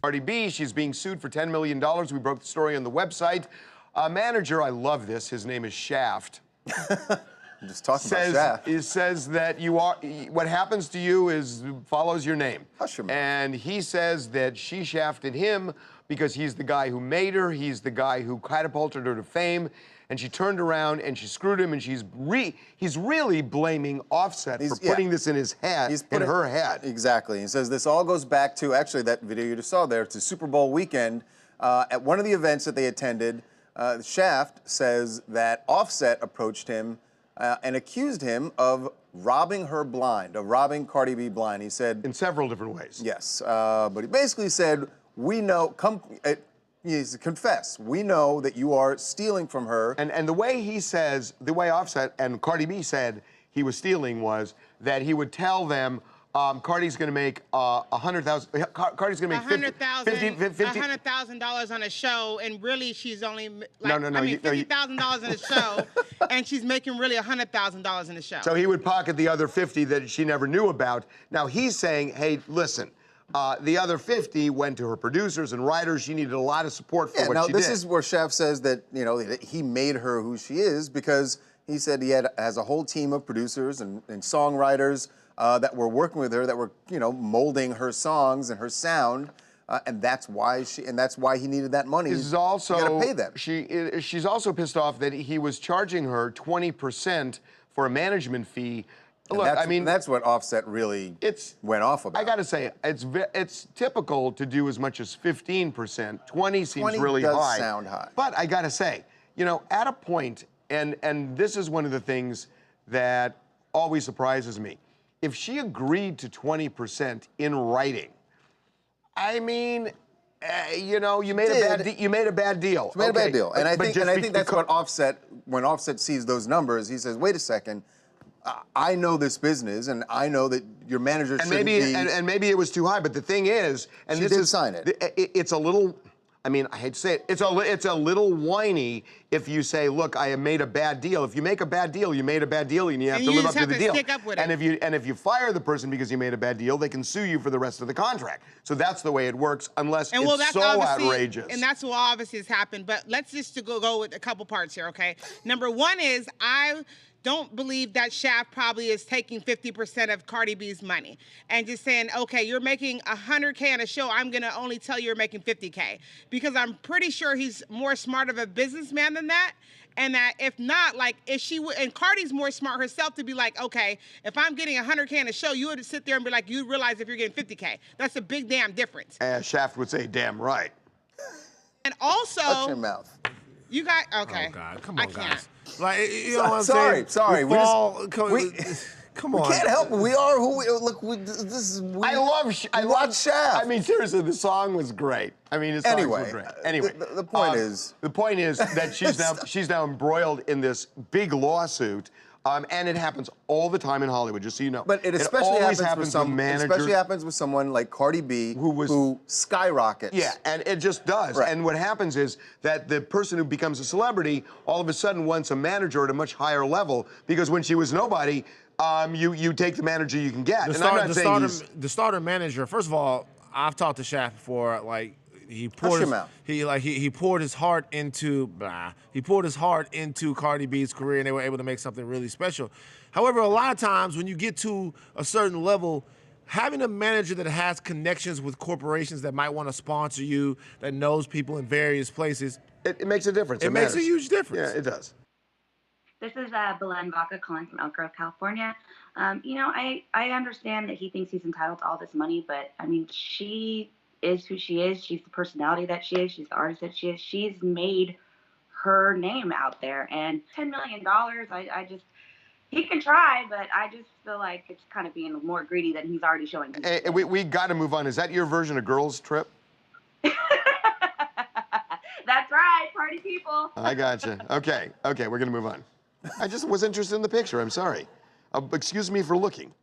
Cardi B, she's being sued for $10 million. We broke the story on the website. A manager, I love this, his name is Shaft. I'm just talking about Shaft. It says that what happens to you follows your name. Hush your mouth. And he says that she shafted him because he's the guy who made her, he's the guy who catapulted her to fame, and she turned around and she screwed him, and he's really blaming Offset for putting this in his head, in her head. Exactly. He says this all goes back to, actually, that video you just saw there, to Super Bowl weekend. At one of the events that they attended, Shaft says that Offset approached him and accused him of robbing her blind, of robbing Cardi B blind. He said... In several different ways. Yes. But he basically said, we know, confess, we know that you are stealing from her. And the way he says, the way Offset and Cardi B said he was stealing was that he would tell them, Cardi's going to make $100,000. Cardi's going to make $100,000 on a show, and really she's only like $50,000 in a show, and she's making really $100,000 in a show. So he would pocket the other 50 that she never knew about. Now he's saying, hey, listen. The other 50 went to her producers and writers. She needed a lot of support for what she did. Now this is where Shaft says that, you know, that he made her who she is, because he said he has a whole team of producers and songwriters that were working with her, that were, you know, molding her songs and her sound, and that's why he needed that money. This is also, you gotta pay them. She's also pissed off that he was charging her 20% for a management fee. Look, I mean, that's what Offset really went off about. I got to say, it's typical to do as much as 15%. 20 seems really high. 20 does sound high. But I got to say, you know, at a point, and this is one of the things that always surprises me. If she agreed to 20% in writing, I mean, you know, you made a bad deal. She made a bad deal, and I think that's what Offset. When Offset sees those numbers, he says, "Wait a second. I know this business, and I know that your manager shouldn't be..." And maybe it was too high, but the thing is, and she did sign it. It's a little, I mean, I hate to say it, it's a little whiny if you say, look, I have made a bad deal. If you make a bad deal, you made a bad deal, and you have to live up to the deal. Stick up with it. And if you fire the person because you made a bad deal, they can sue you for the rest of the contract. So that's the way it works, unless it's so outrageous. And that's what obviously has happened. But let's just go with a couple parts here, okay? Number one is, I don't believe that Shaft probably is taking 50% of Cardi B's money and just saying, okay, you're making $100K on a show, I'm gonna only tell you you're making $50K. Because I'm pretty sure he's more smart of a businessman than that. And that if not, like, if she would, and Cardi's more smart herself to be like, okay, if I'm getting $100K in a show, you would sit there and be like, you realize if you're getting $50K. That's a big damn difference. Shaft would say, damn right. And also, shut your mouth. You got, okay. Oh God, come on, guys. Like, you know what I'm saying? Sorry. Come on. We can't help it. We are who we look. I love Shaft. I mean, seriously, the song was great. I mean, his songs were great. Anyway, the point is that she's now embroiled in this big lawsuit. And it happens all the time in Hollywood, just so you know. But it especially happens with someone like Cardi B, who skyrockets. Yeah, and it just does. Right. And what happens is that the person who becomes a celebrity all of a sudden wants a manager at a much higher level, because when she was nobody, you take the manager you can get. The starter manager. First of all, I've talked to Shaft before. Like, he poured his heart into Cardi B's career, and they were able to make something really special. However, a lot of times when you get to a certain level, having a manager that has connections with corporations that might want to sponsor you, that knows people in various places, it makes a difference. It makes a huge difference. Yeah, it does. This is Belen Vaca calling from Elk Grove, California. You know, I understand that he thinks he's entitled to all this money, but I mean, she is who she is. She's the personality that she is. She's the artist that she is. She's made her name out there. And $10 million, he can try, but I just feel like it's kind of being more greedy than he's already showing. Hey, we got to move on. Is that your version of Girls Trip? That's right, party people. I gotcha. Okay, we're going to move on. I just was interested in the picture. I'm sorry. Excuse me for looking.